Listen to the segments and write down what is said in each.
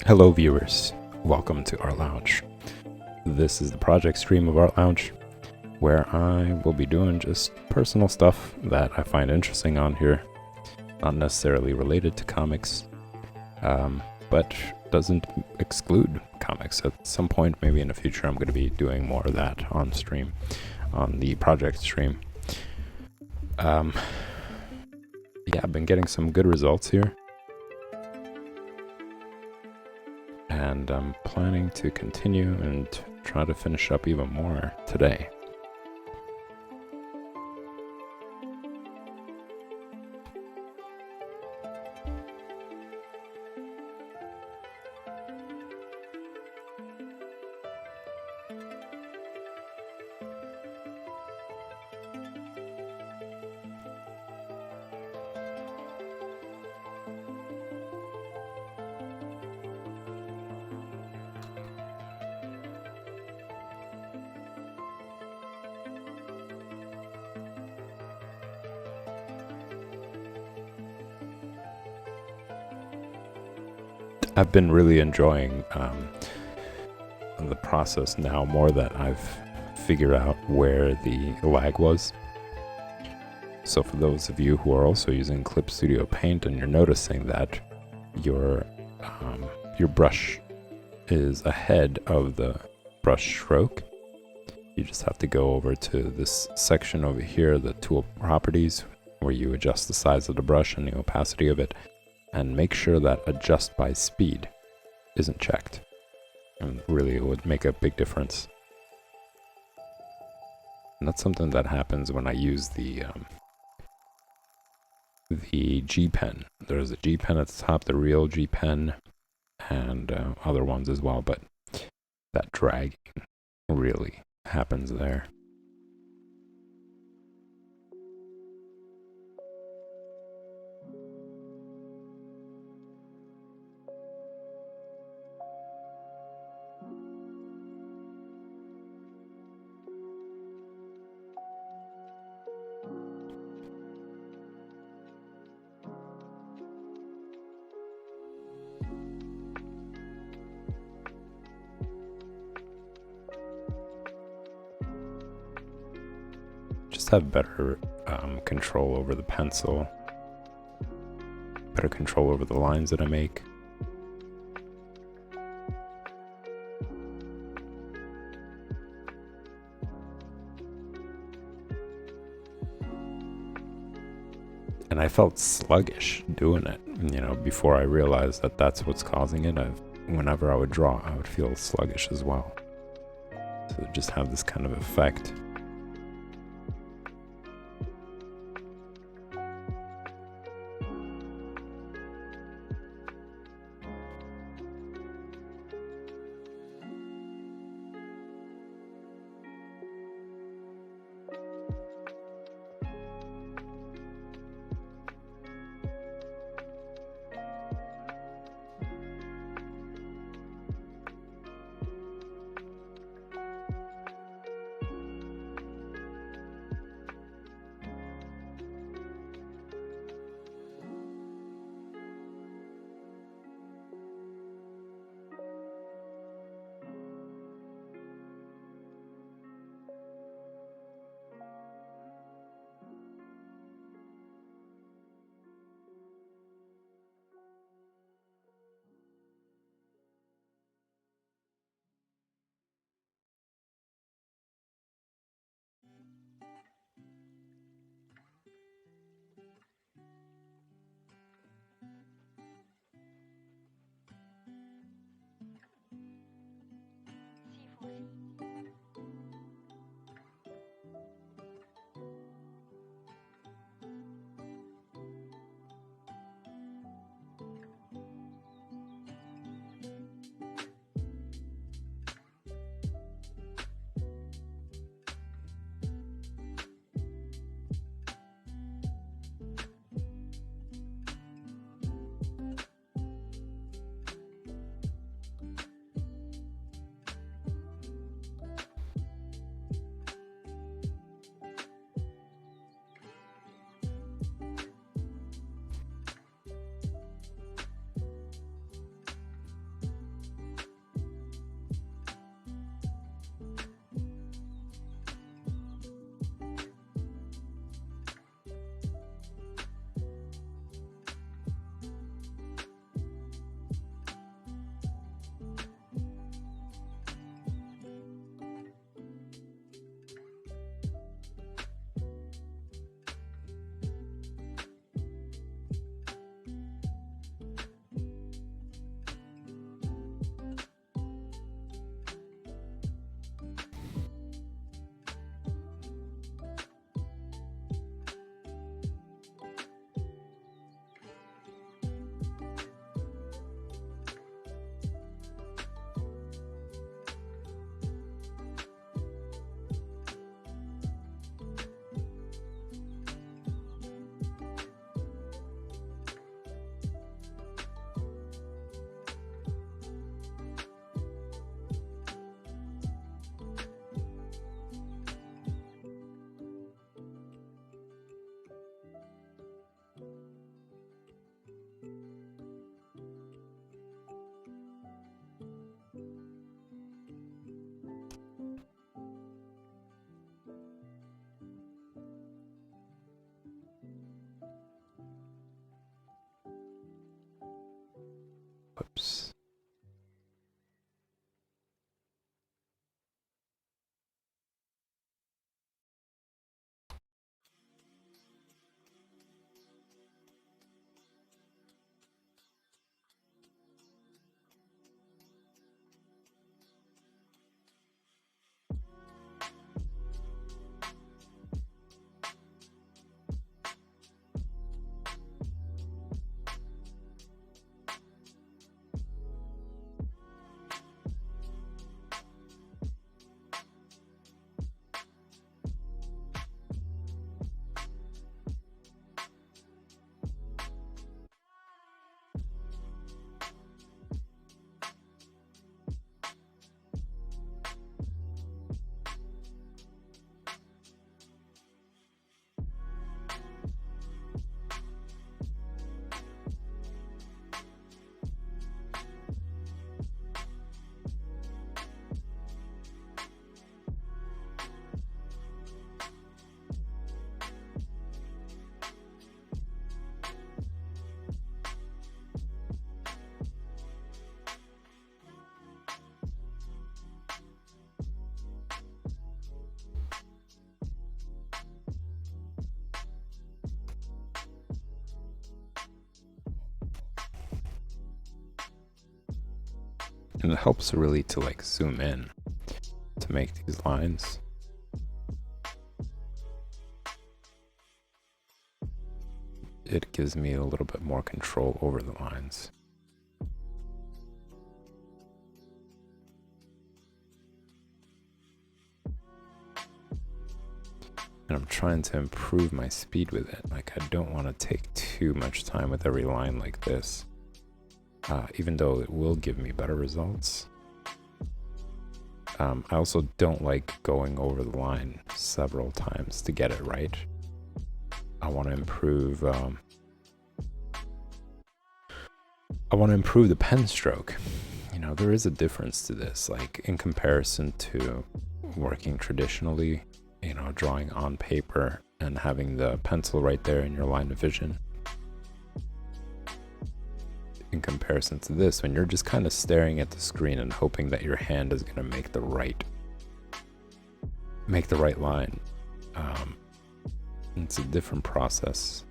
Hello viewers, welcome to Art Lounge. This is the project stream of Art Lounge, where I will be doing just personal stuff that I find interesting on here, not necessarily related to comics, but doesn't exclude comics. At some point, maybe in the future, I'm going to be doing more of that on stream, on the project stream. Yeah, I've been getting some good results here. And I'm planning to continue and try to finish up even more today. I've been really enjoying the process now, more that I've figured out where the lag was. So for those of you who are also using Clip Studio Paint and you're noticing that your brush is ahead of the brush stroke, you just have to go over to this section over here, the tool properties, where you adjust the size of the brush and the opacity of it, and make sure that adjust by speed isn't checked. And really, it would make a big difference. And that's something that happens when I use the G Pen. There's a G Pen at the top, the real G Pen, and other ones as well, but that dragging really happens there. Just have better control over the pencil, better control over the lines that I make. And I felt sluggish doing it, before I realized that that's what's causing it. Whenever I would draw, I would feel sluggish as well. So just have this kind of effect. And it helps really to like zoom in to make these lines. It gives me a little bit more control over the lines. And I'm trying to improve my speed with it. Like, I don't want to take too much time with every line like this, even though it will give me better results. I also don't like going over the line several times to get it right. I want to improve. I want to improve the pen stroke. You know, there is a difference to this, like in comparison to working traditionally, you know, drawing on paper and having the pencil right there in your line of vision. In comparison to this, when you're just kind of staring at the screen and hoping that your hand is going to make the right line. It's a different process.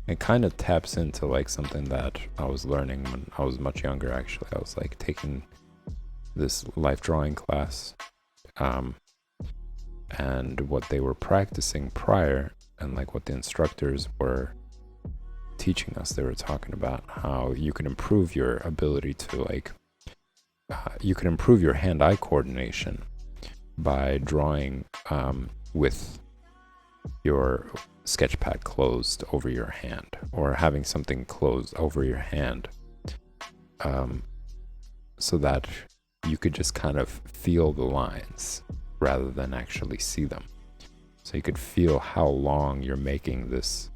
It kind of taps into like something that I was learning when I was much younger. Actually, I was like taking this life drawing class, and what they were practicing prior, and like what the instructors were teaching us, they were talking about how you can improve your ability to like, you can improve your hand-eye coordination by drawing with your sketch pad closed over your hand, or having something closed over your hand, so that you could just kind of feel the lines rather than actually see them. So you could feel how long you're making this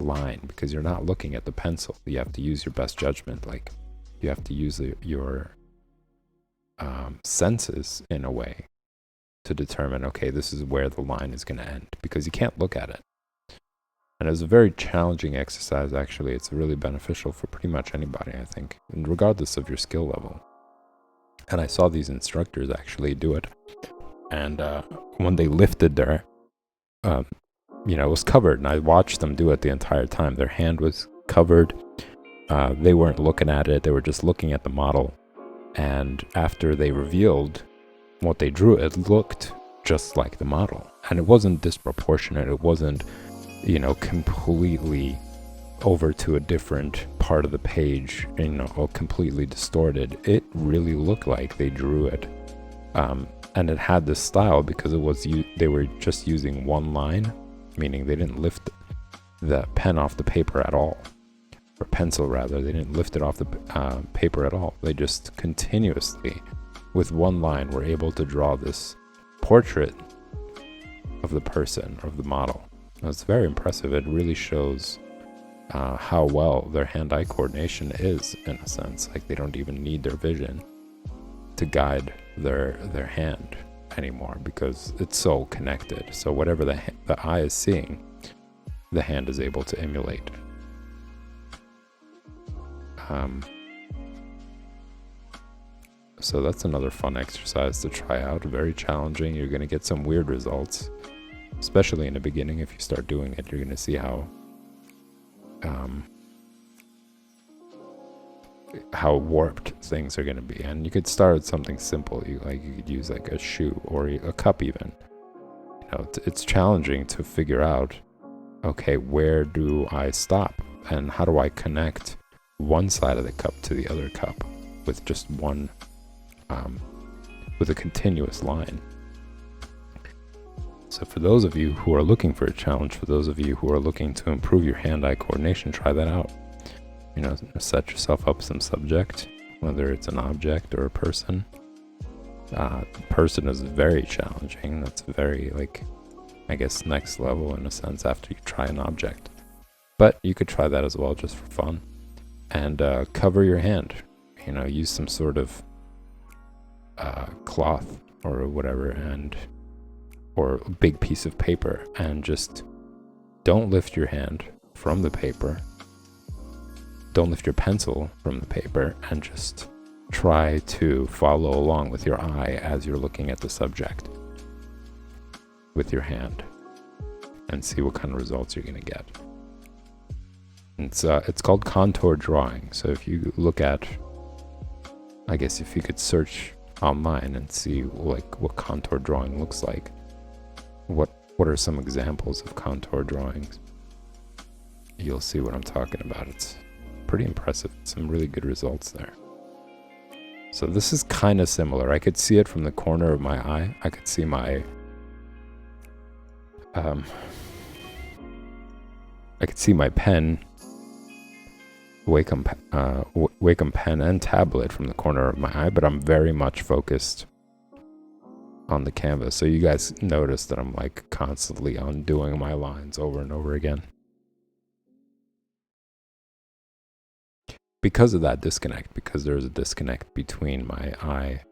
line, because you're not looking at the pencil. You have to use your best judgment. Like, you have to use your senses in a way to determine, okay, this is where the line is going to end, because you can't look at it. And it's a very challenging exercise, actually. It's really beneficial for pretty much anybody, I think, and regardless of your skill level. And I saw these instructors actually do it. And when they lifted their, you know, it was covered, and I watched them do it the entire time. Their hand was covered. They weren't looking at it. They were just looking at the model. And after they revealed what they drew, it looked just like the model. And it wasn't disproportionate. It wasn't, you know, completely over to a different part of the page, you know, or completely distorted. It really looked like they drew it. And it had this style because it was they were just using one line, meaning they didn't lift the pen off the paper at all, or pencil rather. They didn't lift it off the paper at all. They just continuously, with one line, were able to draw this portrait of the person, of the model. It's very impressive. It really shows how well their hand-eye coordination is, in a sense. Like, they don't even need their vision to guide their hand anymore, because it's so connected. So whatever the eye is seeing, the hand is able to emulate. So that's another fun exercise to try out. Very challenging. You're going to get some weird results, especially in the beginning. If you start doing it, you're going to see how warped things are going to be. And you could start with something simple. You could use like a shoe or a cup even. You know, it's challenging to figure out, okay, where do I stop, and how do I connect one side of the cup to the other cup with just one, with a continuous line. So for those of you who are looking for a challenge, for those of you who are looking to improve your hand-eye coordination, try that out. You know, set yourself up some subject, whether it's an object or a person. Person is very challenging. That's very, like, I guess, next level in a sense after you try an object. But you could try that as well, just for fun. And cover your hand. You know, use some sort of cloth or whatever, or a big piece of paper, and just don't lift your hand from the paper. Don't lift your pencil from the paper, and just try to follow along with your eye as you're looking at the subject with your hand, and see what kind of results you're going to get. It's called contour drawing. So if you look at I guess if you could search online and see like what contour drawing looks like, what are some examples of contour drawings, you'll see what I'm talking about. It's pretty impressive. Some really good results there. So this is kind of similar. I could see it from the corner of my eye. I could see my I could see my pen, Wacom pen and tablet from the corner of my eye, but I'm very much focused on the canvas. So you guys notice that I'm like constantly undoing my lines over and over again. Because of that disconnect, because there's a disconnect between my eye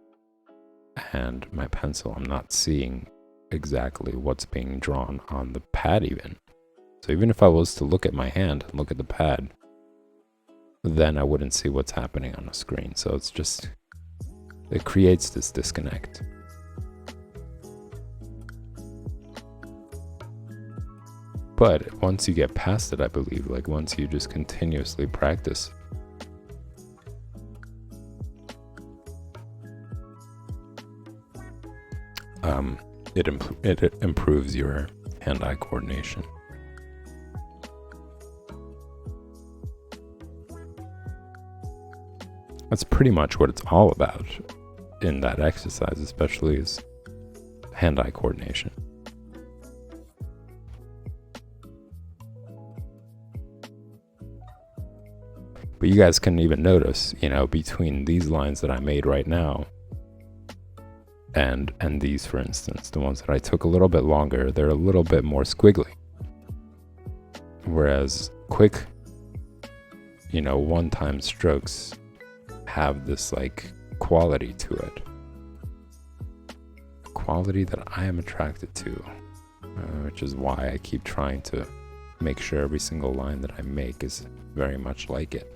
and my pencil, I'm not seeing exactly what's being drawn on the pad even. So even if I was to look at my hand and look at the pad, then I wouldn't see what's happening on the screen. So it's just, it creates this disconnect. But once you get past it, I believe, like once you just continuously practice, it improves your hand-eye coordination. That's pretty much what it's all about in that exercise, especially is hand-eye coordination. But you guys can even notice, you know, between these lines that I made right now and these, for instance, the ones that I took a little bit longer, they're a little bit more squiggly. Whereas quick, you know, one-time strokes have this like quality to it. Quality that I am attracted to, which is why I keep trying to make sure every single line that I make is very much like it.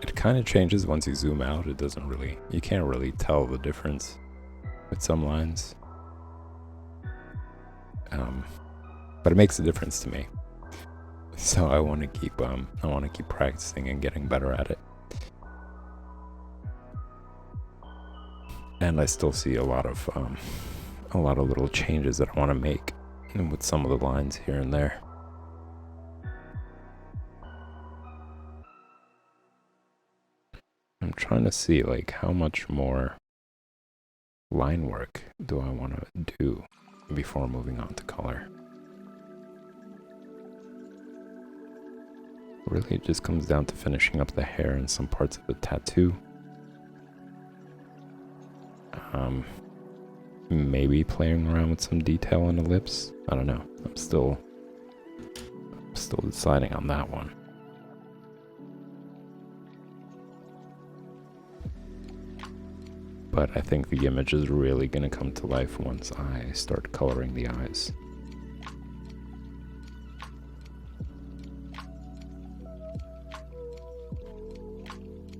It kind of changes once you zoom out. It doesn't really, you can't really tell the difference with some lines. but it makes a difference to me. So I want to keep practicing and getting better at it. And I still see a lot of little changes that I want to make, and with some of the lines here and there. I'm trying to see like how much more line work do I want to do before moving on to color. Really, it just comes down to finishing up the hair and some parts of the tattoo. Maybe playing around with some detail on the lips. I don't know. I'm still deciding on that one. But I think the image is really going to come to life once I start coloring the eyes.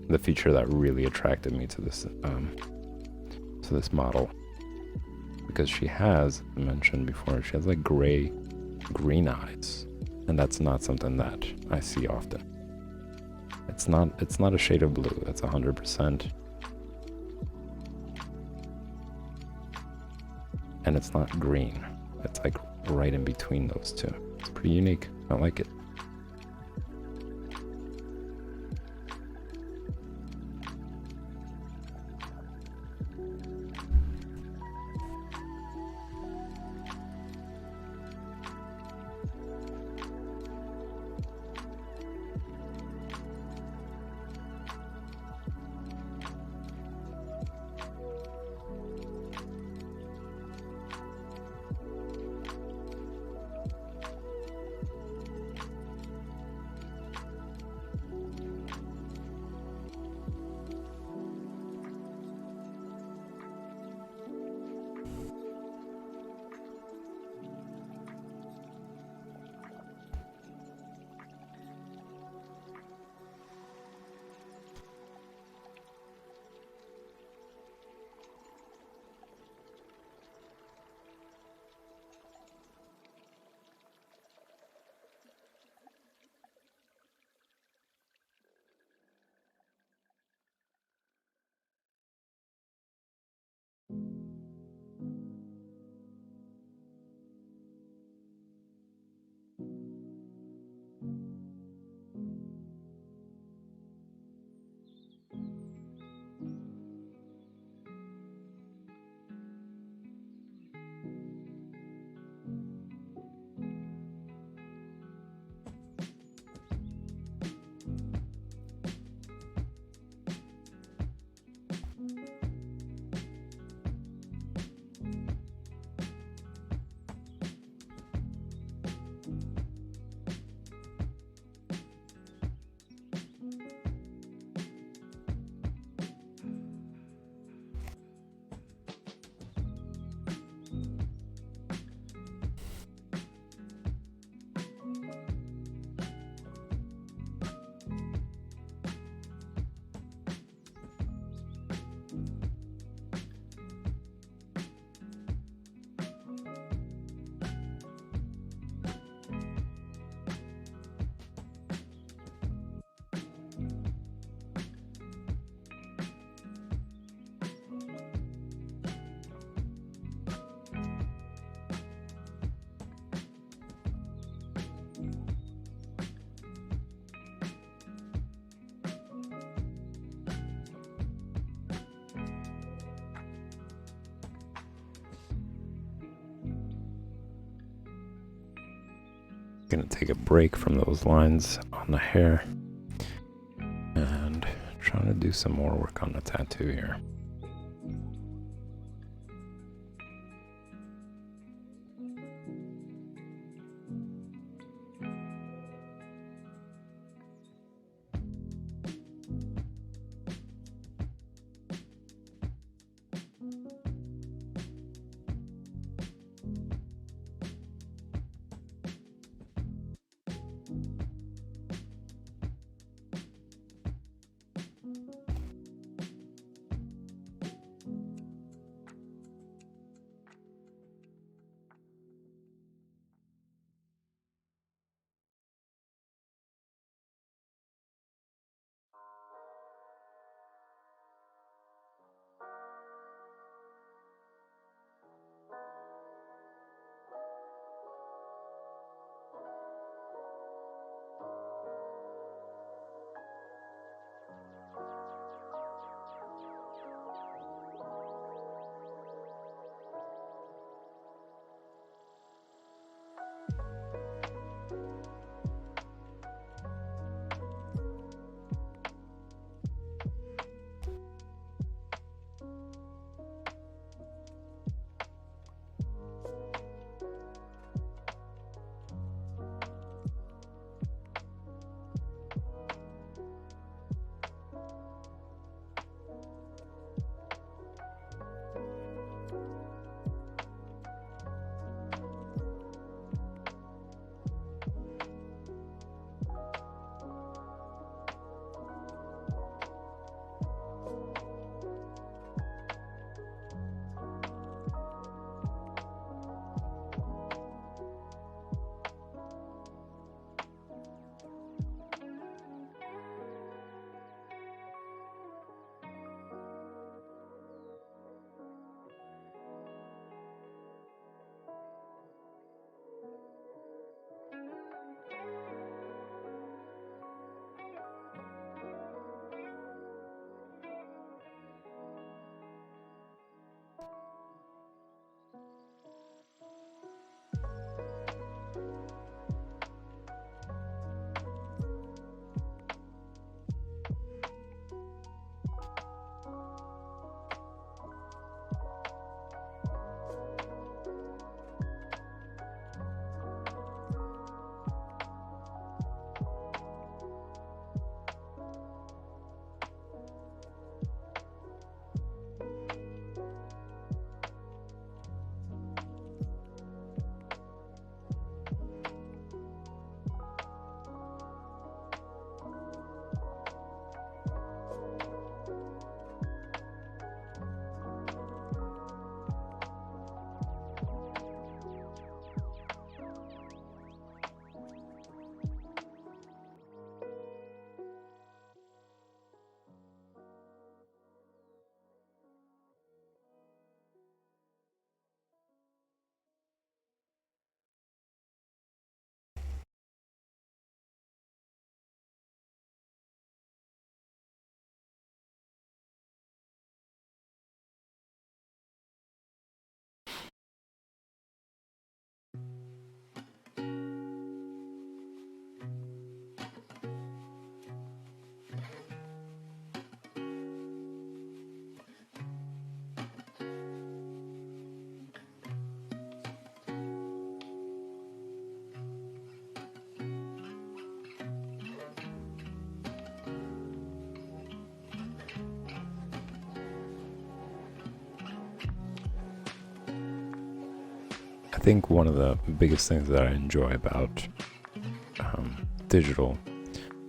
The feature that really attracted me to this model, because she has, I mentioned before, she has like green eyes, and that's not something that I see often. It's not a shade of blue. That's 100%. And it's not green. It's like right in between those two. It's pretty unique. I like it. Gonna take a break from those lines on the hair and trying to do some more work on the tattoo here. think one of the biggest things that I enjoy about digital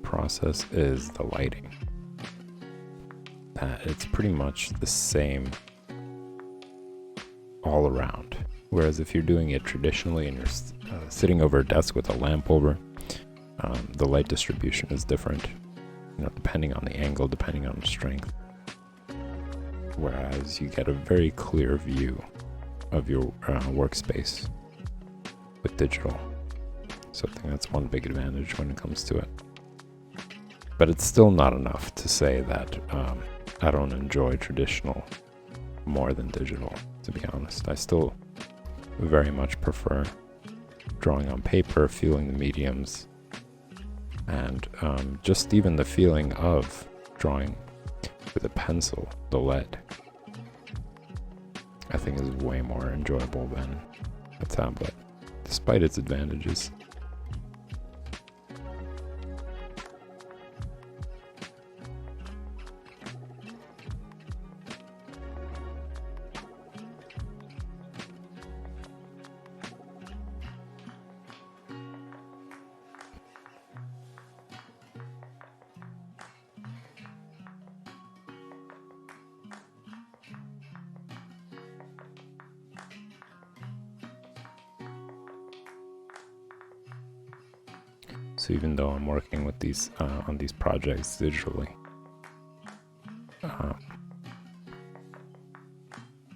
process is the lighting. It's pretty much the same all around. Whereas if you're doing it traditionally and you're sitting over a desk with a lamp over, the light distribution is different, depending on the angle, depending on the strength. Whereas you get a very clear view of your workspace with digital. So I think that's one big advantage when it comes to it. But it's still not enough to say that I don't enjoy traditional more than digital, to be honest. I still very much prefer drawing on paper, feeling the mediums, and just even the feeling of drawing with a pencil, the lead, I think is way more enjoyable than a tablet, despite its advantages. So even though I'm working with these on these projects digitally,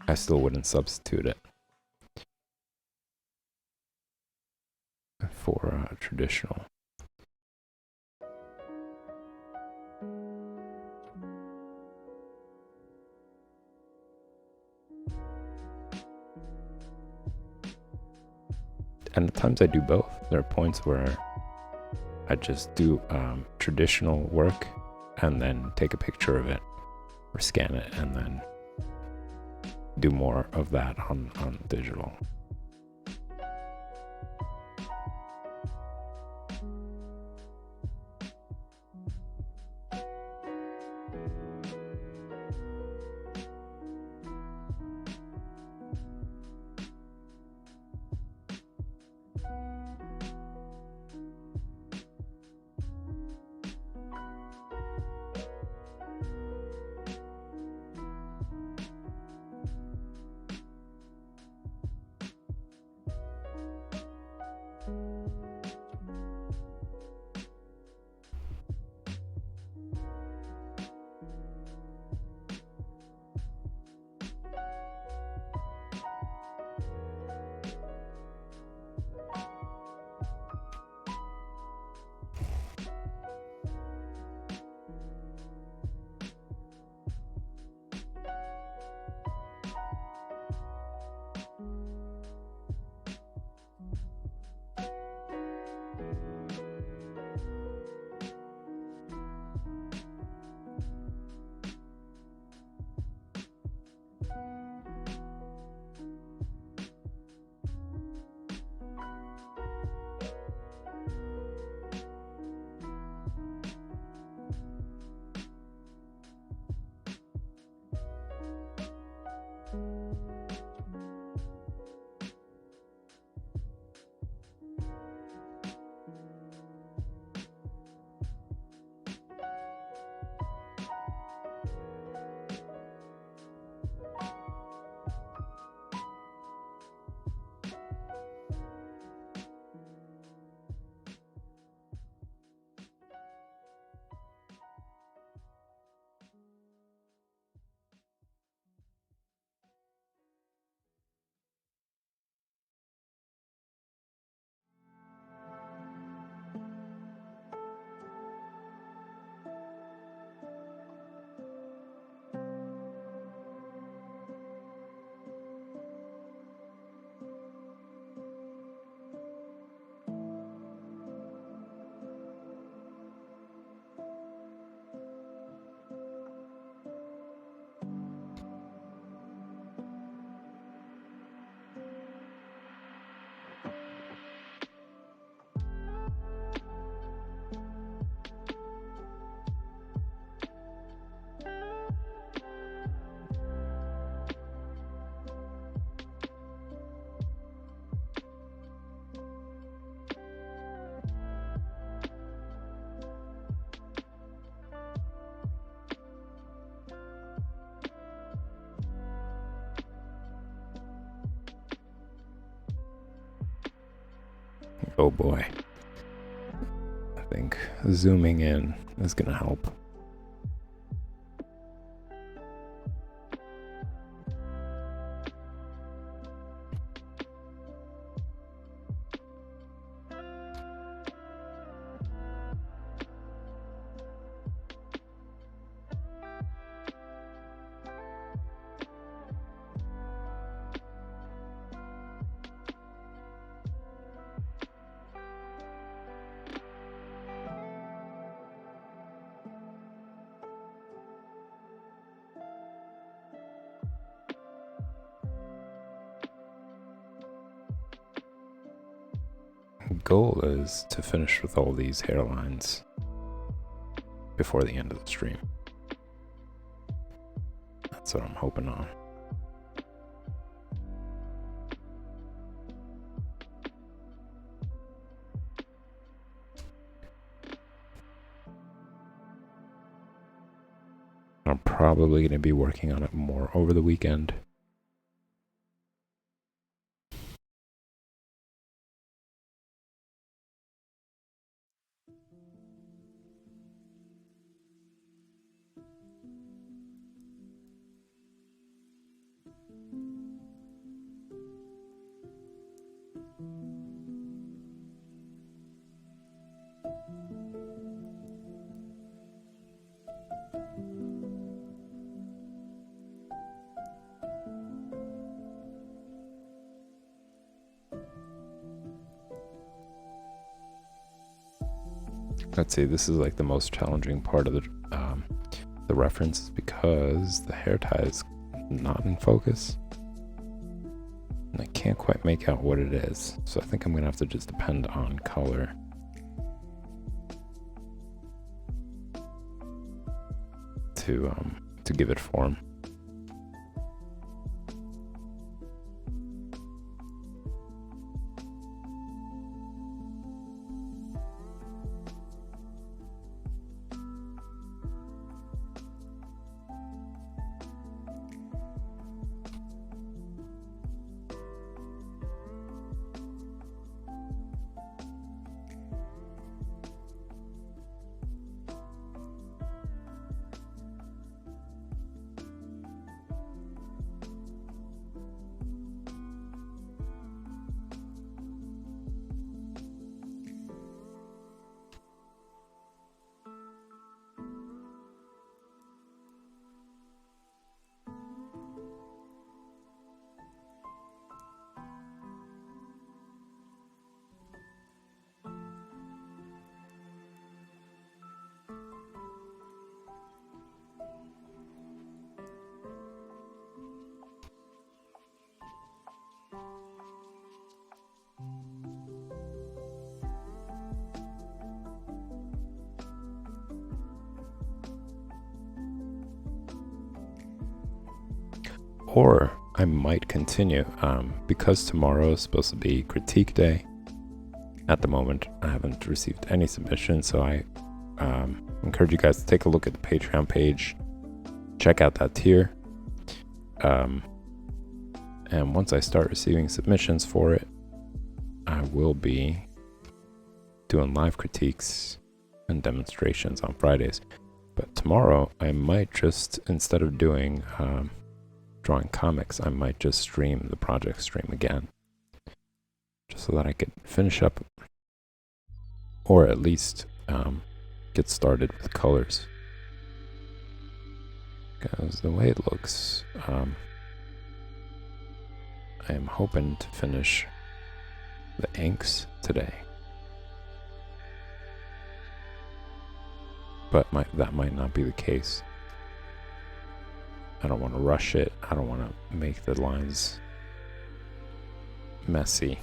I still wouldn't substitute it for traditional. And at times I do both. There are points where I just do traditional work and then take a picture of it or scan it and then do more of that on digital. Oh boy. I think zooming in is gonna help. Goal is to finish with all these hairlines before the end of the stream. That's what I'm hoping on. I'm probably going to be working on it more over the weekend. Let's see, this is like the most challenging part of the reference because the hair tie is not in focus. And I can't quite make out what it is. So I think I'm gonna have to just depend on color. To give it form. Or I might continue, because tomorrow is supposed to be critique day. At the moment, I haven't received any submissions, so I encourage you guys to take a look at the Patreon page, check out that tier. And once I start receiving submissions for it, I will be doing live critiques and demonstrations on Fridays. But tomorrow, I might just, instead of doing drawing comics, I might just stream the project stream again, just so that I could finish up, or at least get started with colors. Because the way it looks, I am hoping to finish the inks today, but that might not be the case. I don't want to rush it. I don't want to make the lines messy.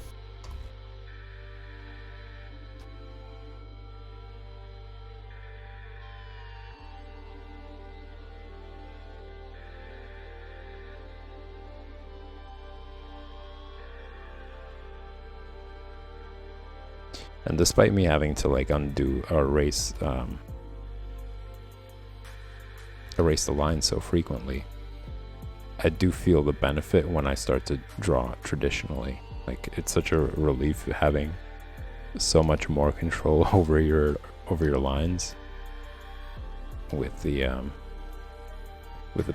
And despite me having to like undo or erase the line so frequently, I do feel the benefit when I start to draw traditionally. Like, it's such a relief having so much more control over your lines with the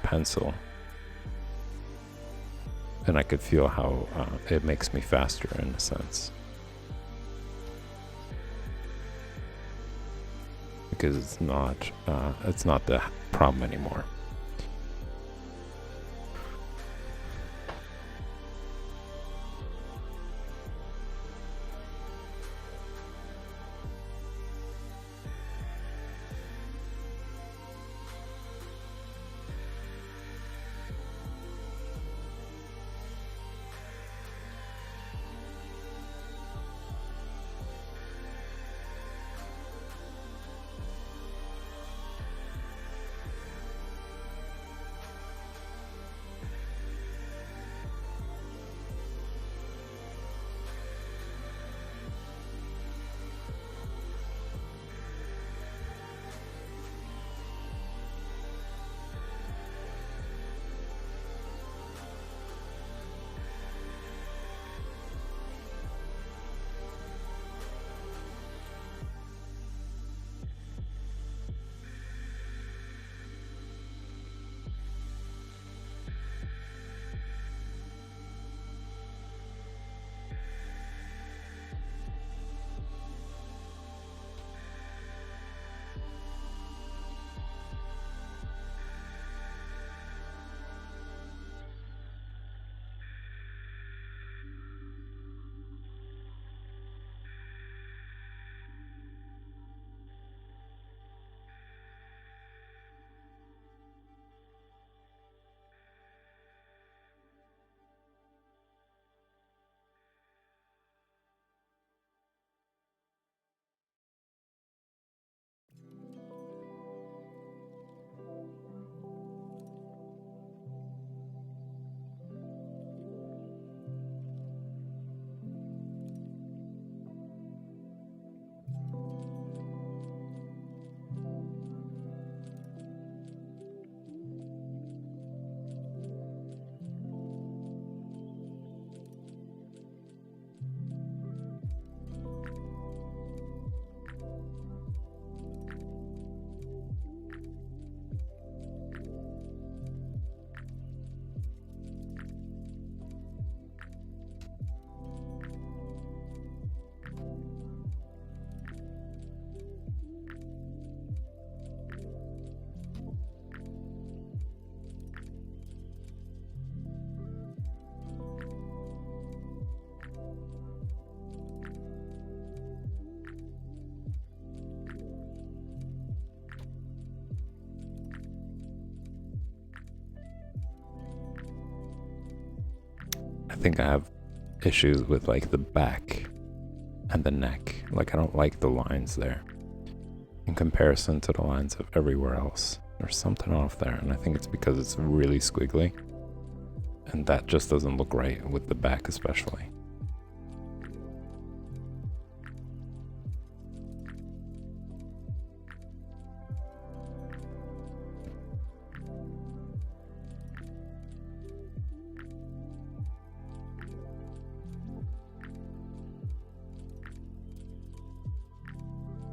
pencil, and I could feel how it makes me faster in a sense, because it's not the problem anymore. I think I have issues with like the back and the neck. Like I don't like the lines there in comparison to the lines of everywhere else. There's something off there, and I think it's because it's really squiggly, and that just doesn't look right with the back especially.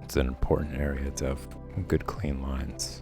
It's an important area to have good clean lines.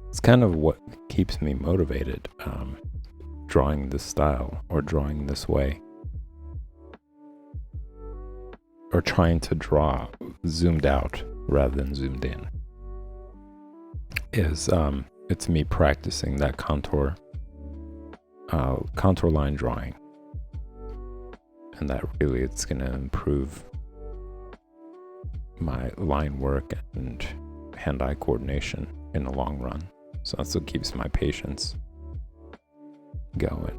It's kind of what keeps me motivated, drawing this style or drawing this way. trying to draw zoomed out rather than zoomed in, is it's me practicing that contour line drawing, and that really it's going to improve my line work and hand-eye coordination in the long run. So that's what keeps my patience going.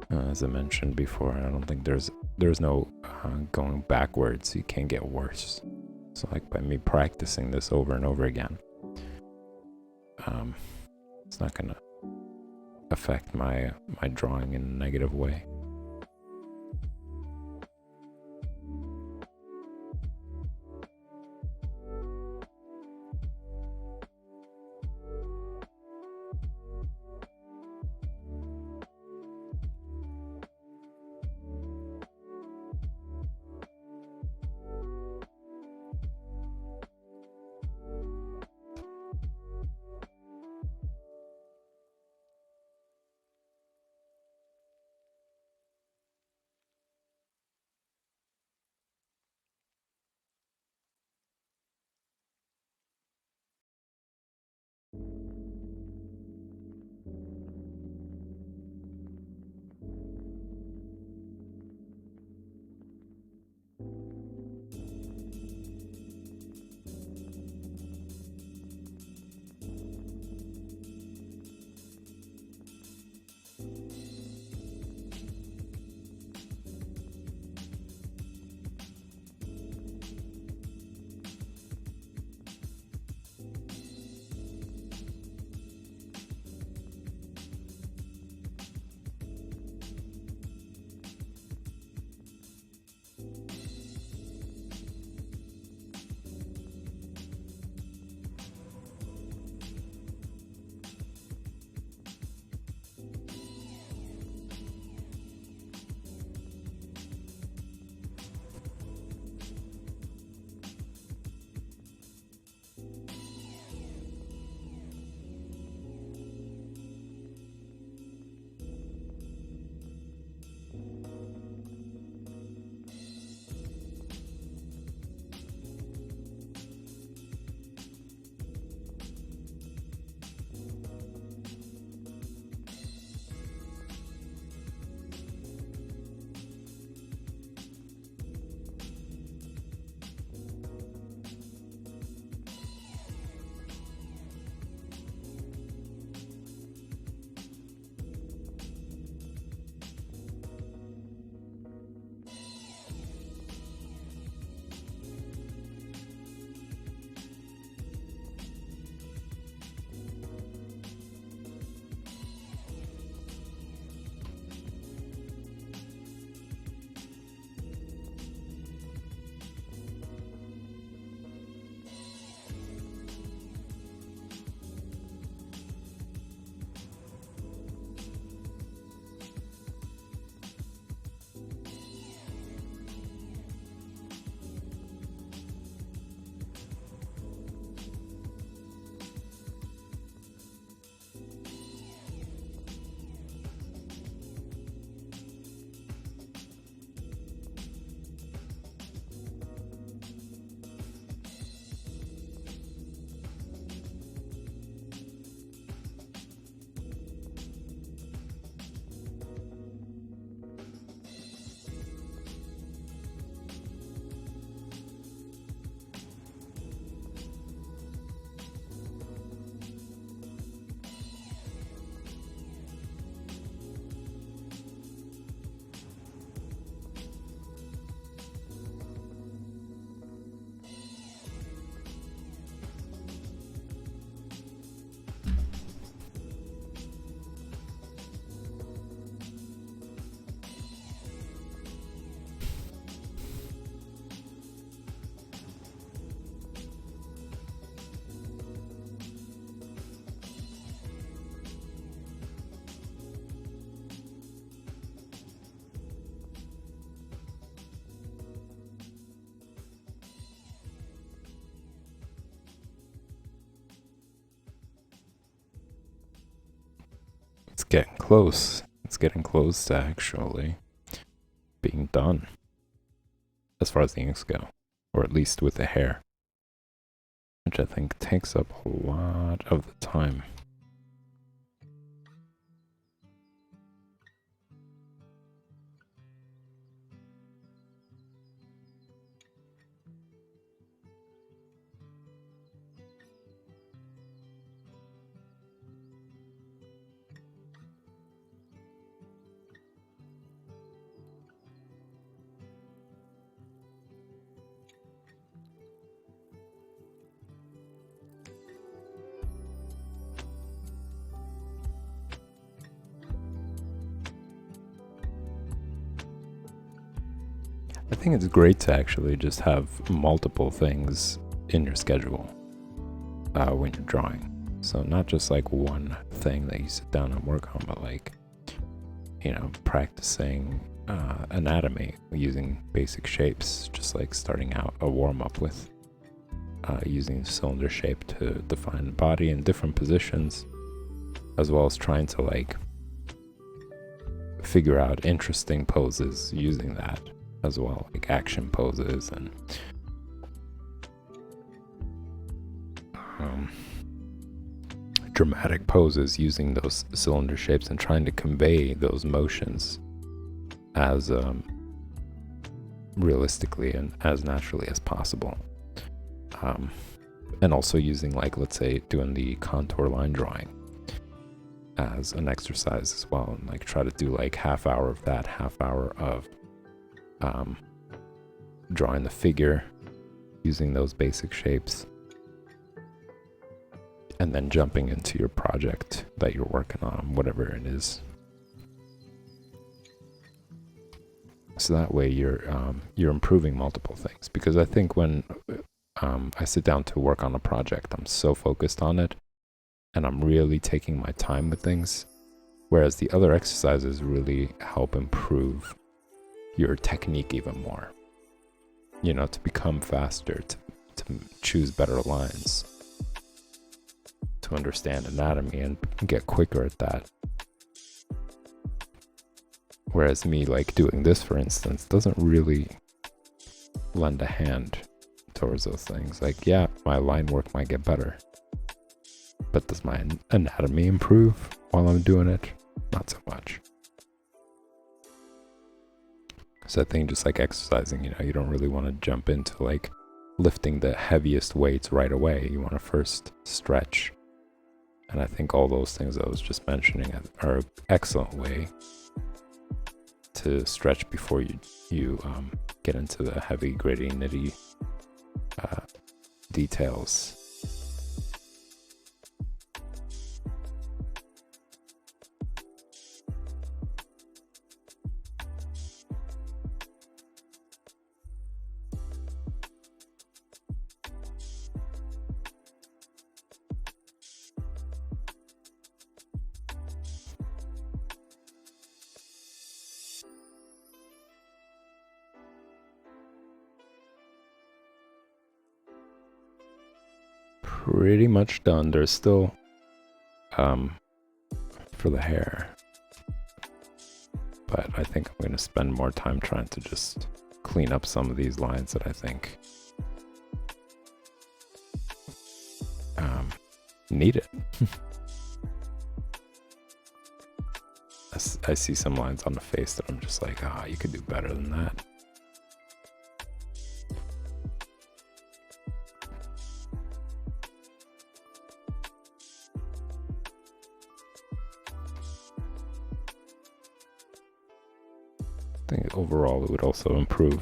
As I mentioned before, I don't think there's no going backwards. You can't get worse. So like by me practicing this over and over again, it's not gonna affect my drawing in a negative way. It's getting close. It's getting close to actually done as far as the inks go, or at least with the hair, which I think takes up a lot of the time. I think it's great to actually just have multiple things in your schedule when you're drawing. So not just like one thing that you sit down and work on, but like, you know, practicing anatomy using basic shapes, just like starting out a warm-up with using cylinder shape to define the body in different positions, as well as trying to like figure out interesting poses using that as well, like action poses and dramatic poses using those cylinder shapes and trying to convey those motions as realistically and as naturally as possible. And also using, like, let's say doing the contour line drawing as an exercise as well, and like try to do like half hour of that, half hour of drawing the figure using those basic shapes, and then jumping into your project that you're working on, whatever it is. So that way you're improving multiple things, because I think when I sit down to work on a project, I'm so focused on it and I'm really taking my time with things, whereas the other exercises really help improve your technique even more, you know, to become faster, to choose better lines, to understand anatomy and get quicker at that. Whereas me, like, doing this, for instance, doesn't really lend a hand towards those things. Like, yeah, my line work might get better, but does my anatomy improve while I'm doing it? Not so much. So I think just like exercising, you know, you don't really want to jump into like lifting the heaviest weights right away. You want to first stretch. And I think all those things I was just mentioning are an excellent way to stretch before you get into the heavy, gritty, nitty details. Pretty much done. There's still for the hair, but I think I'm going to spend more time trying to just clean up some of these lines that I think need it. I see some lines on the face that I'm just like, you could do better than that. I think overall it would also improve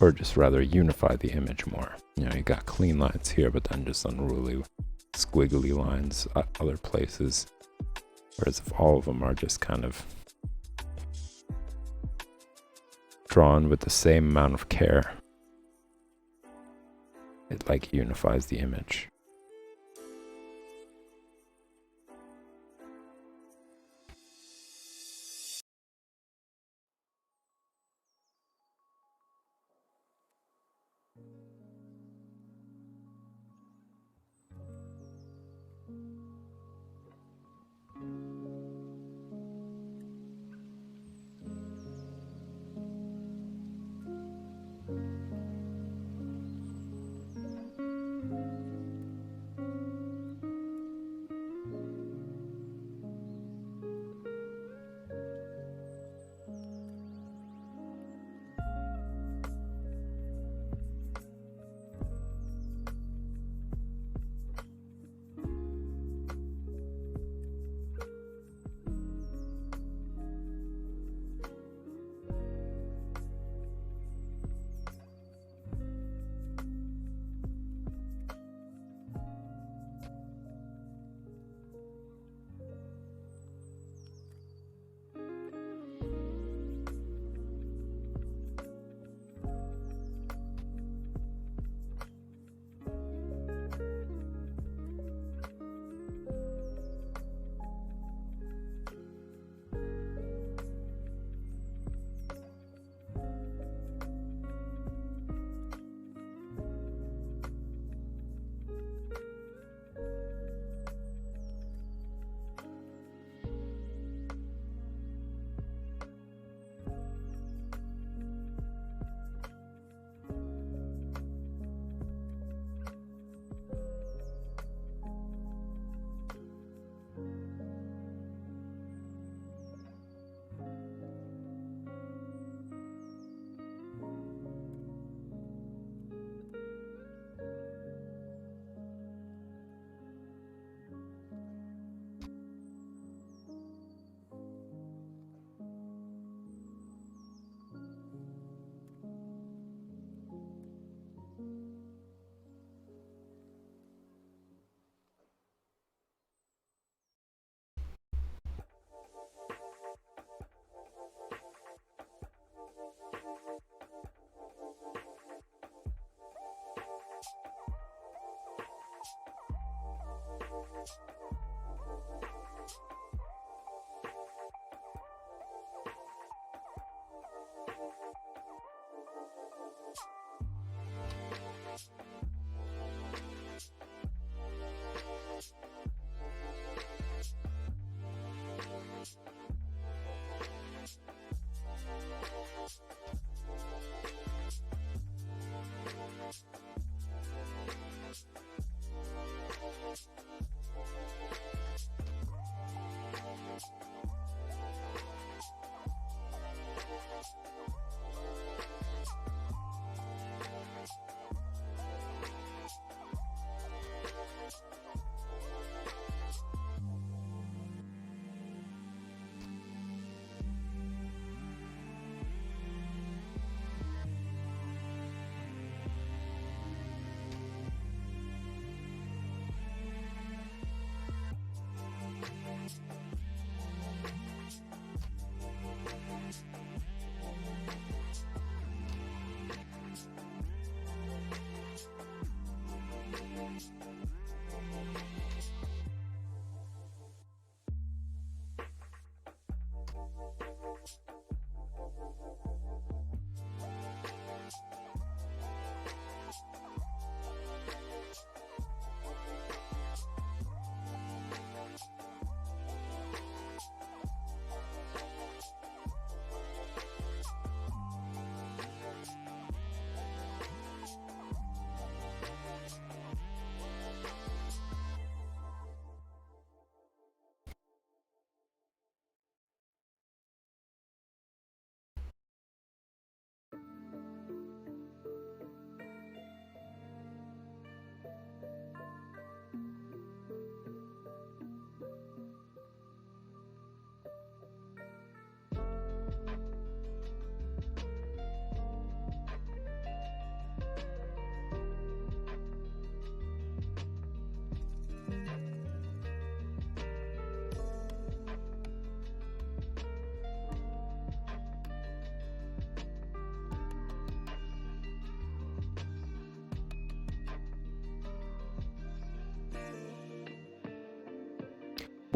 or just rather unify the image more. You know, you got clean lines here, but then just unruly squiggly lines other places. Whereas if all of them are just kind of drawn with the same amount of care, it like unifies the image.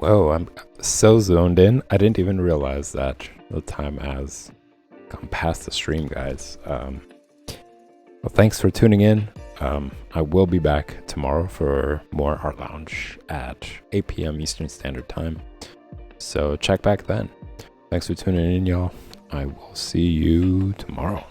Whoa, I'm so zoned in. I didn't even realize that the time has gone past the stream, guys. Well, thanks for tuning in. I will be back tomorrow for more Art Lounge at 8 p.m. Eastern Standard Time. So check back then. Thanks for tuning in, y'all. I will see you tomorrow.